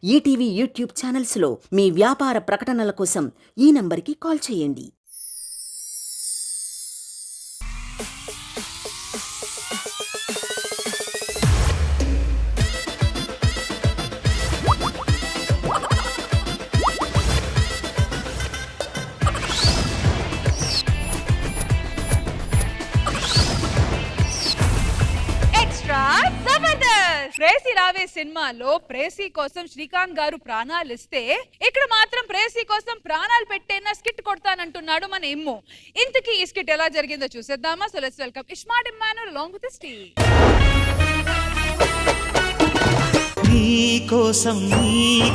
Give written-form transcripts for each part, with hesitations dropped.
ETV YouTube ఛానల్స్లో మీ వ్యాపార ప్రకటనల కోసం ఈ నంబర్కి కాల్ చేయండి. ప్రేసి రావే సినిమాలో ప్రేసి కోసం శ్రీకాంత్ గారు ప్రాణాలు ఇస్తే ఇక్కడ మాత్రం ప్రేసి కోసం ప్రాణాలు పెట్టేనా స్కిట్ కొడతానంటున్నాడు మన ఇమ్ము. ఇంతకీ ఈ స్కిట్ ఎలా జరిగిందో చూసేద్దామా? So let's welcome Ismart Immanuel along with his team. నీ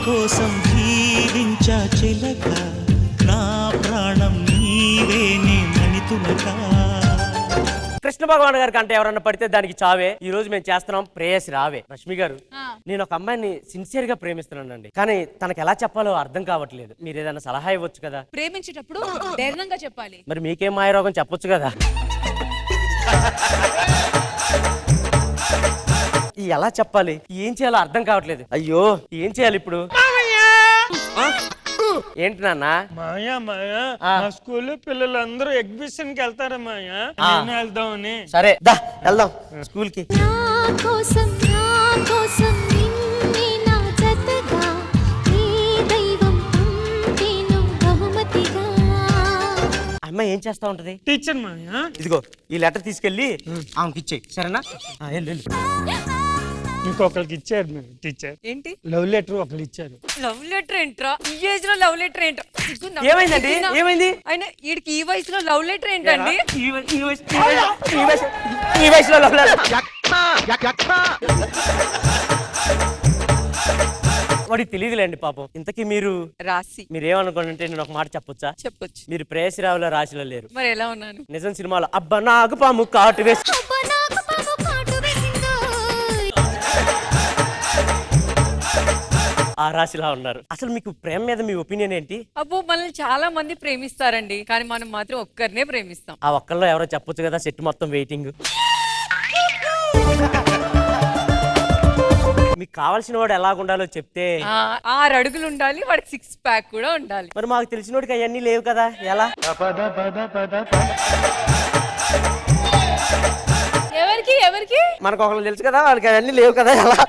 కోసం జీవించా చిలక, నా ప్రాణం నీవే నే మణితులక. కృష్ణ భగవాన్ గారికి అంటే ఎవరన్నా పడితే దానికి చావే. ఈ రోజు మేము చేస్తున్నాం ప్రేయసి రావే. రష్మి గారు, నేను ఒక అమ్మాయిని సిన్సియర్ గా ప్రేమిస్తున్నానండి, కానీ తనకు ఎలా చెప్పాలో అర్థం కావట్లేదు. మీరు ఏదైనా సలహా ఇవ్వచ్చు కదా? ప్రేమించేటప్పుడు ధైర్యంగా చెప్పాలి. మరి మీకేం మాయరోగం చెప్పొచ్చు కదా? ఎలా చెప్పాలి, ఏం చేయాలో అర్థం కావట్లేదు. అయ్యో, ఏం చేయాలి ఇప్పుడు? ఏంటి నాన్న? మాయా మా స్కూల్లో పిల్లలందరూ ఎగ్జిబిషన్ కి వెళ్తారా మాయా? నేను వెళ్దామని. సరే దా వెళ్దాం స్కూల్ కి. అమ్మాయి ఏం చేస్తా ఉంటది? టీచర్ మాయా. ఇదిగో ఈ లెటర్ తీసుకెళ్ళి ఆమెకి ఇచ్చేయి, సరేనా? ఇంకొకరికి ఇచ్చారు టీచర్. ఏంటి లవ్ లెటర్ ఒకరు ఇచ్చారు. లవ్ లెటర్ ఏంట్రా? ఈ ఏజ్ లో లవ్ లెటర్ ఏంట్రా? ఏమైందండి? ఏమైంది? అయినా వీడికి ఈ వయసులో లవ్ లెటర్ ఏంటండి? ఈ వయసులో లవ్ లెటర్? వాడికి తెలియదులేండి పాపం. ఇంతకీ మీరు రాసి మీరేమనుకోండి, నేను ఒక మాట చెప్పొచ్చా? చెప్పొచ్చు. మీరు ప్రేయసి రావుల రాశిలో లేరు. మరి ఎలా ఉన్నాను? నిజం సినిమాలో అబ్బా నాగు పాము కాటు వేసి ఆ రాశిలా ఉన్నారు. అసలు మీకు ప్రేమ మీద మీ ఒపీనియన్ ఏంటి? అబ్బో, మనల్ని చాలా మంది ప్రేమిస్తారండి, కానీ మనం మాత్రం ఒక్కరినే ప్రేమిస్తాం. ఆ ఒక్కల్లో ఎవరో చెప్పొచ్చు కదా? సెట్ మొత్తం వెయిటింగ్. మీకు కావాల్సిన వాడు ఎలాగుండాలో చెప్తే. 6 అడుగులు ఉండాలి, వాడికి 6 ప్యాక్ కూడా ఉండాలి. మరి మాకు తెలిసిన వాడికి అవన్నీ లేవు కదా, ఎలా? ఎవరికి ఎవరికి మనకు ఒకళ్ళు తెలుసు కదా, వాళ్ళకి అవన్నీ లేవు కదా, ఎలా?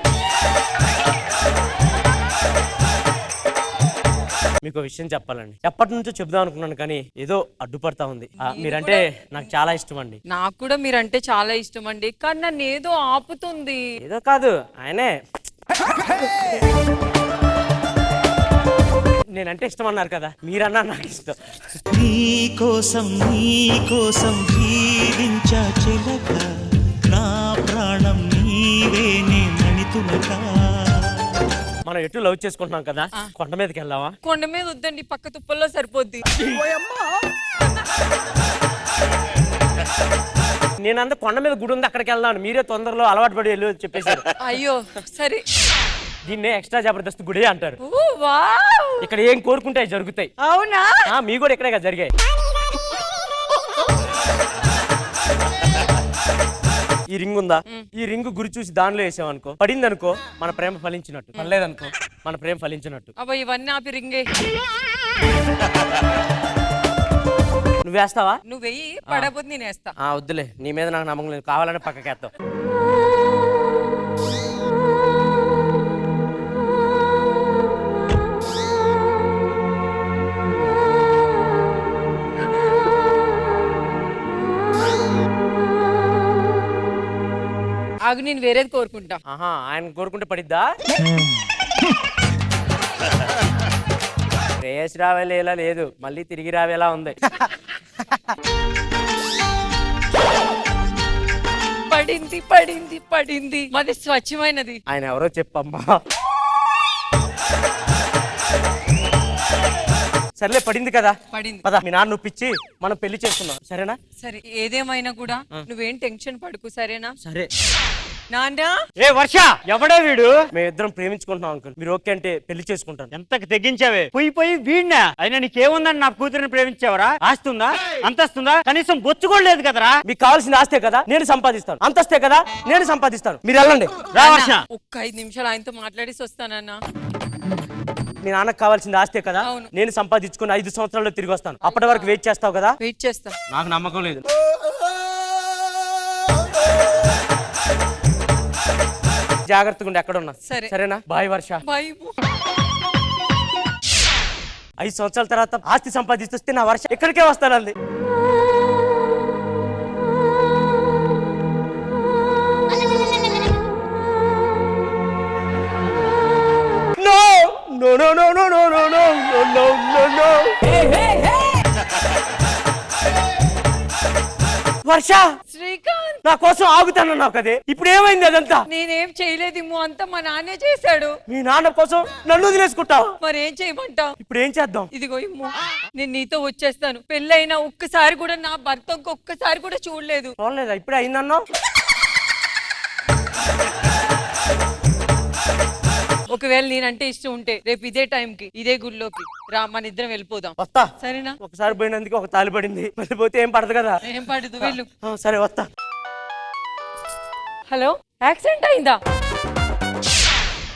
మీకు విషయం చెప్పాలండి, ఎప్పటి నుంచో చెప్దాం అనుకున్నాను, కానీ ఏదో అడ్డుపడతా ఉంది. మీరంటే నాకు చాలా ఇష్టం అండి. నాకు కూడా మీరంటే చాలా ఇష్టం అండి, కానీ నన్ను ఏదో ఆపుతుంది. ఏదో కాదు, ఆయనే. నేనంటే ఇష్టం అన్నారు కదా, మీరన్నా నాకు ఇష్టం. నీ కోసం జీవించా చిలక, నా ప్రాణం నీవే నే మణితులక. మనం ఎటు లవ్ చేసుకుంటున్నాం కదా, కొండ మీదకి వెళ్దామా? కొండ మీద వద్దండి, పక్క తుప్పల్లో సరిపోద్ది. నేనంతా కొండ మీద గుడి ఉంది, అక్కడికి వెళ్దాం. మీరే తొందరలో అలవాటు పడి వెళ్ళి చెప్పేశారు. అయ్యో సరే, దీన్నే ఎక్స్ట్రా జబర్దస్త్ గుడి అంటారు. ఇక్కడ ఏం కోరుకుంటే జరుగుతాయి. అవునా? మీ కూడా ఇక్కడే కదా జరిగాయి. ఈ రింగ్ ఉందా, ఈ రింగ్ గురి చూసి దానిలో వేసామనుకో, పడింది అనుకో మన ప్రేమ ఫలించినట్టు, పడలేదనుకో మన ప్రేమ ఫలించినట్టు. అబ్బా, ఇవన్నీ ఆపి రింగే. నువ్వు వేస్తావా? నువ్వు వెయ్యి, పడకపోతే నేను వేస్తా. వద్దులే, నీ మీద నాకు నమ్మకం లేదు, కావాలంటే పక్కకేస్తావు. ఆగు, నేను వేరేది కోరుకుంటా. ఆయన కోరుకుంటే పడిద్దా? ప్రేయసి రావేలా లేదు, మళ్ళీ తిరిగి రావేలా ఉంది. పడింది పడింది పడింది, మాది స్వచ్ఛమైనది. ఆయన ఎవరో చెప్పమ్మా. సర్లే, పడింది కదా, పడింది. పద, మీ నాన్న నొప్పించి మనం పెళ్లి చేసుకున్నాం, సరేనా? సరే, ఏదేమైనా కూడా నువ్వేం టెన్షన్ పడుకు, సరేనా? సరే. నాన్న, ఏ వర్ష, ఎవడే వీడు? మేమిద్దరం ప్రేమించుకుంటున్నాం అంకుల్, మీరు ఓకే అంటే పెళ్లి చేసుకుంటాను. ఎంతకు తెగించావే? పోయి వీడినా? అయినా నీకేముందని నా కూతురిని ప్రేమించావరా? ఆస్తుందా, అంతస్తుందా, కనీసం బొచ్చుకోలేదు కదరా? మీకు కావాల్సిన ఆస్తే కదా నేను సంపాదిస్తాను, అంతస్తే కదా నేను సంపాదిస్తాను, మీరు వెళ్ళండి. రా వర్ష. ఒక్క 5 నిమిషాలు ఆయనతో మాట్లాడేసి వస్తానన్నా. మీ నాన్నకు కావాల్సింది ఆస్తే కదా, అవును. నేను సంపాదించుకుని 5 సంవత్సరాల్లో తిరిగి వస్తాను. అప్పటి వరకు వెయిట్ చేస్తావు కదా? వెయిట్ చేస్తా. నాకు నమ్మకం లేదు. జాగ్రత్తగా ఉండి ఎక్కడున్నా సరే. సరేనా? బాయ్ వర్ష. బాయ్. 5 సంవత్సరాల తర్వాత ఆస్తి సంపాదిస్తే నా వర్ష ఎక్కడికే వస్తానంది. No! No, no, no, no, no, no, no, no, no, no. వర్ష, శ్రీకాంత్, నా కోసం ఆగుతానన్నావు కదే, ఇప్పుడు ఏమైంది అదంతా? నేనేం చేయలేదు, అంతా మా నాన్నే చేశాడు. మీ నాన్న కోసం నన్ను వదిలేసుకుంటావు? మరేం చేయమంటావు? ఇప్పుడు ఏం చేద్దాం? ఇదిగో ఇమ్ము, నేను నీతో వచ్చేస్తాను. పెళ్ళైనా ఒక్కసారి కూడా నా భర్త ఒక్కసారి కూడా చూడలేదు. చూడలేదా? ఇప్పుడే అయిందన్నావు. ఒకవేళ నేనంటే ఇష్టం ఉంటే రేపు ఇదే టైంకి ఇదే గుడిలోకి రా, మన ఇద్దరం వెళ్ళిపోదాం. వస్తా. సరేనా? ఒకసారి పోయినందుకు ఒక తాలి పడింది, మళ్ళీ పోతే ఏం పడదు కదా. ఏం పడదు, వెళ్ళు. సరే వస్తా. హలో, యాక్సిడెంట్ అయిందా?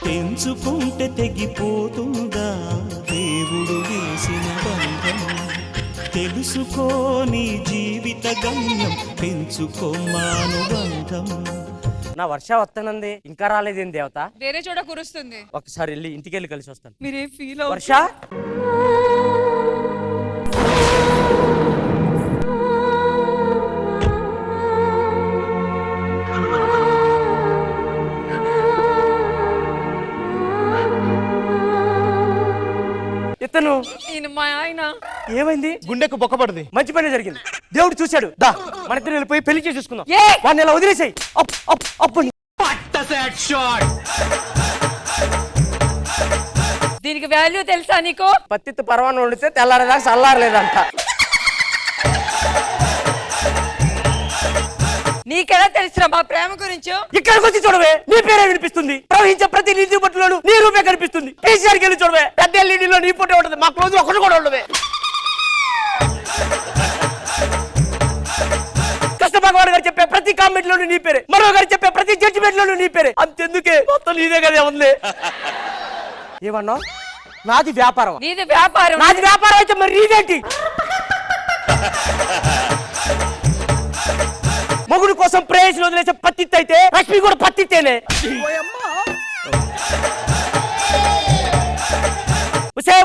పెంచుకుంటే తెగిపోతుందా దేవుడు వేసిన బంధం, తెలుసుకోని జీవిత గమ్యం, పెంచుకోమానుబంధం. నా వర్ష వస్తానంది, ఇంకా రాలేదేం దేవత? వేరే చోట కురుస్తుంది. ఒకసారి వెళ్ళి ఇంటికి వెళ్ళి కలిసి వస్తాను. మీరేం ఫీల్ వర్ష, ఇతను ఈయన మా ఆయన. ఏమైంది? గుండెకు బొక్కపడింది. మంచి పని జరిగింది, దేవుడు చూశాడు. దా మన ఇద్దరు వెళ్ళిపోయి పెళ్లి చేసేసుకుందాం. ఏ? వాడిని ఇలా వదిలేసాయి. అప్పు దీనికి వాల్యూ తెలుసా నీకు? పత్తిత్తు పరవాన్ని వండితే తెల్లారేదాకా చల్లారలేదంట. నీకెలా తెలుసురా మా ప్రేమ గురించి? ఇక్కడికి వచ్చి చూడవే, నీ పేరే వినిపిస్తుంది. ప్రవహించే ప్రతి నీతి బట్టలోను నీ రూపే కనిపిస్తుంది. కేసీఆర్కి వెళ్ళి చూడవే, పెద్ద ఎల్ఈడీలో నీ ఫోటో ఉంటుంది. మా క్లోజ్ ఒకటి కూడా ఉండవే. కృష్ణ భగవాన్ గారు చెప్పే ప్రతి కామెంట్ లోను నీ పేరే, మరో గారు చెప్పే ప్రతి జడ్జిమెంట్ లోను నీ పేరే. అంతెందుకే, మొత్తం నీదే కదా ఉంది. ఏమన్నా? నాది వ్యాపారం. నీది వ్యాపారం. నాది వ్యాపారం అయితే మరి నీదేంటి? మొగుడు కోసం ప్రేయస్ని వదిలేసే పత్తిత్ అయితే లక్ష్మి కూడా పత్తిత్తేనే.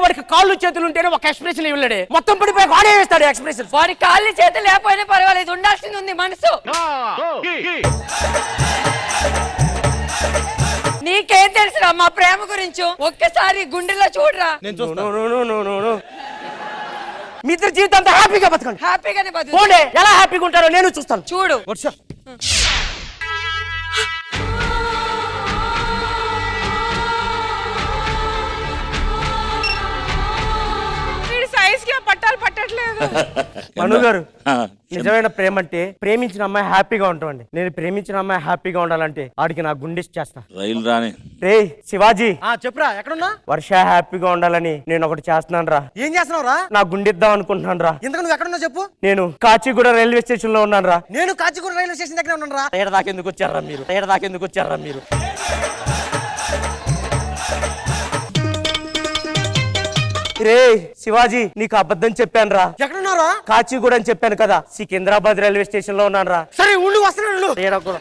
వాడికి కాళ్ళు చేతులు ఉంటేనే ఒక ఎక్స్ప్రెషన్ ఇవ్వలేడే, మొత్తం పడిపోయి వాడే వేస్తాడు ఎక్స్ప్రెషన్. వాడి కాళ్ళు చేతులు లేకపోయినా పర్వాలేదు, ఉండాల్సింది ఉంది మనసు. నీకేం తెలుసురా మా ప్రేమ గురించి? ఒక్కసారి గుండెలో చూడరా. మీ ఇద్దరు జీవితం అంతా హ్యాపీగా బతకండి. హ్యాపీగానే బతుకు. పోండి, ఎలా హ్యాపీగా ఉంటారో నేను చూస్తాను. చూడు. పట్టాలు పట్టట్లేదు. మను గారు, నిజమైన ప్రేమ అంటే ప్రేమించిన అమ్మాయి హ్యాపీగా ఉంటామండి. నేను ప్రేమించిన అమ్మాయి హ్యాపీగా ఉండాలంటే ఆడికి నా గుండె చేస్తా. రైలు రాని. రే శివాజీ, చెప్పురా, ఎక్కడున్నా? వర్ష హ్యాపీగా ఉండాలని నేను ఒకటి చేస్తున్నాను రా. ఏం చేస్తున్నావు రా? నా గుండె ఇద్దాం అనుకుంటున్నాను రా. ఇంతకు నువ్వు ఎక్కడున్నావు చెప్పు. నేను కాచిగూడ రైల్వే స్టేషన్ లో ఉన్నాను రా. నేను కాచిగూడ రైల్వే స్టేషన్ దగ్గర ఉన్నాను రా. ఏడదాకెందుకు వచ్చారా మీరు? ఏడదాకెందుకు వచ్చారా మీరు? రే శివాజీ, నీకు అబద్ధం చెప్పాను రా. ఎక్కడున్నారా? కాచిగూడ అని చెప్పాను కదా, సికింద్రాబాద్ రైల్వే స్టేషన్ లో ఉన్నాను రా. సరే ఉండు, వస్తున్నాను. ఏడా కూడా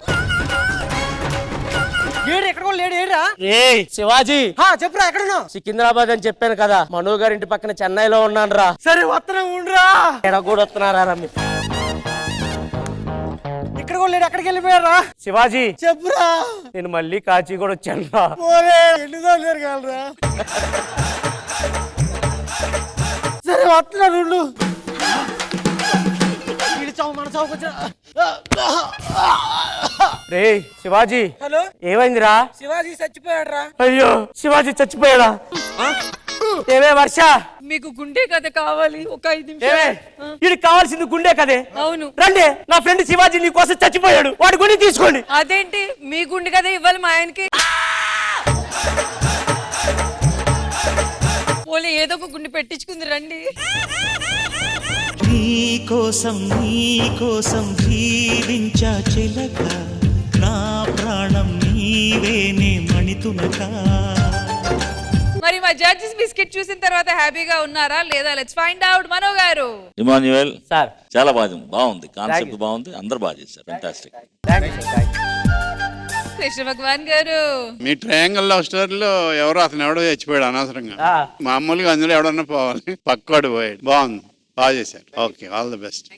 ఏడు ఎక్కడ కూడా లేడు. ఏడురా? రే శివాజీ, చెప్పురా, ఎక్కడున్నావు? సికింద్రాబాద్ అని చెప్పాను కదా, మనో గారి ఇంటి పక్కన చెన్నైలో ఉన్నాను రా. సరే వస్తున్నా, ఉండురా. ఎడ కూడా వస్తున్నారా మీరు? ఇక్కడ కూడా లేడు, ఎక్కడికి వెళ్ళిపోయారా? శివాజీ చెప్పురా. నేను మళ్ళీ కాచిగూడ వచ్చాను రా. ఎన్నిసార్లు జరగాలరా? సరే వస్తున్నాను, ఉండు. మన చావుకొచ్చా. రే శివాజీ. హలో, ఏమైందిరా? శివాజీ చచ్చిపోయాడు రా. అయ్యో, శివాజీ చచ్చిపోయాడా? ఏమే వర్ష, మీకు గుండె కథ కావాలి? ఒక 5 ఏమే నిమిషాలు. వీడికి కావాల్సింది గుండె కదే. అవును. రండి, నా ఫ్రెండ్ శివాజీ నీ కోసం చచ్చిపోయాడు, వాడి గుండె తీసుకోండి. అదేంటి, మీ గుండె కథ ఇవ్వాలి మా ఆయనకి? పోలే, ఏదో ఒక గుండె పెట్టించుకుంది, రండి. నీ కోసం జీవించా చిలక, నా ప్రాణం నీవేనే మణితునక. మరి మా జడ్జెస్ మీ స్కిట్ చూసిన తర్వాత హ్యాపీగా ఉన్నారా లేదా? Let's find out. మనో గారు. ఇమాన్యుయల్ సార్ చాలా బాగుంది కాన్సెప్ట్ బాగుంది, అందరు బాగా చేశారు, fantastic. Thank you sir. Krishna Bhagavan garu. మీ ట్రయాంగిల్ లవ్ స్టోరీలో అతను ఎవడో చచ్చిపోయాడు అనవసరంగా. ఆ, మామూలుగా అందులో ఎవడన్నా పోవాలి, పక్కోడు పోయాడు. బాగుంది, బాగా చేశారు. Okay, all the best.